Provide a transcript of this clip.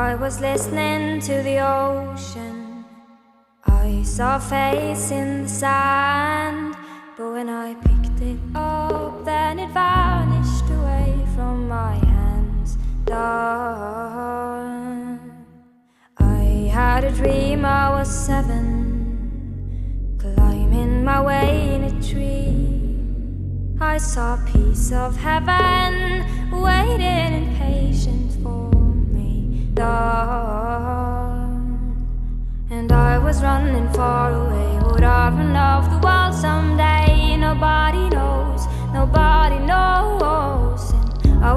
I was listening to the ocean. I saw a face in the sand, but when I picked it up, then it vanished away from my hands. Done. I had a dream I was 7, climbing my way in a tree. I saw a piece of heaven